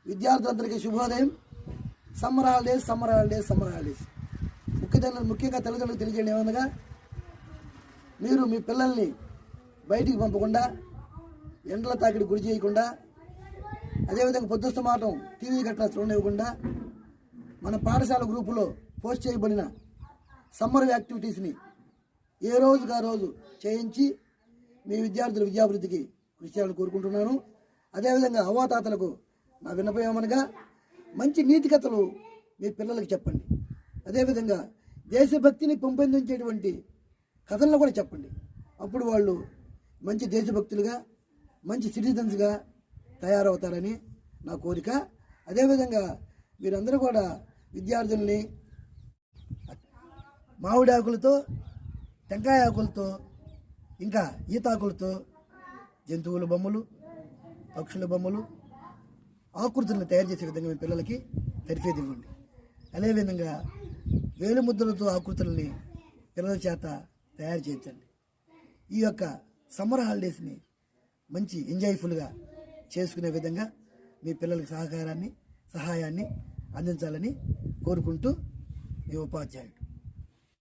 విద్యార్థులందరికీ శుభోదయం. Summer holidays ముఖ్యంగా తల్లిదండ్రులకు తెలియజేయడం ఏమనగా, మీరు మీ పిల్లల్ని బయటికి పంపకుండా, ఎండల తాకిడి గురి చేయకుండా, అదేవిధంగా పొద్దుస్తమాటం టీవీ గట్రా చూడనివ్వకుండా, మన పాఠశాల గ్రూపులో పోస్ట్ చేయబడిన సమ్మర్ యాక్టివిటీస్ని ఏ రోజుగా రోజు చేయించి మీ విద్యార్థుల విద్యాభివృద్ధికి కృషి చేయాలని కోరుకుంటున్నాను. అదేవిధంగా అవ్వాతాతలకు నా విన్నపమనగా, మంచి నీతి కథలు మీ పిల్లలకు చెప్పండి. అదేవిధంగా దేశభక్తిని పెంపొందించేటువంటి కథలను కూడా చెప్పండి. అప్పుడు వాళ్ళు మంచి దేశభక్తులుగా, మంచి సిటిజన్స్గా తయారవుతారని నా కోరిక. అదేవిధంగా మీరందరూ కూడా విద్యార్థుల్ని మామిడి ఆకులతో, టెంకాయ ఆకులతో, ఇంకా ఈతాకులతో జంతువుల బొమ్మలు, పక్షుల బొమ్మలు, ఆకృతులను తయారు చేసే విధంగా మీ పిల్లలకి తరఫేది ఇవ్వండి. అదేవిధంగా వేలుముద్రలతో ఆకృతులని పిల్లల చేత తయారు చేయించండి. ఈ యొక్క సమ్మర్ హాలిడేస్ని మంచి ఎంజాయ్ఫుల్గా చేసుకునే విధంగా మీ పిల్లలకి సహాయాన్ని అందించాలని కోరుకుంటూ మీ ఉపాధ్యాయుడు.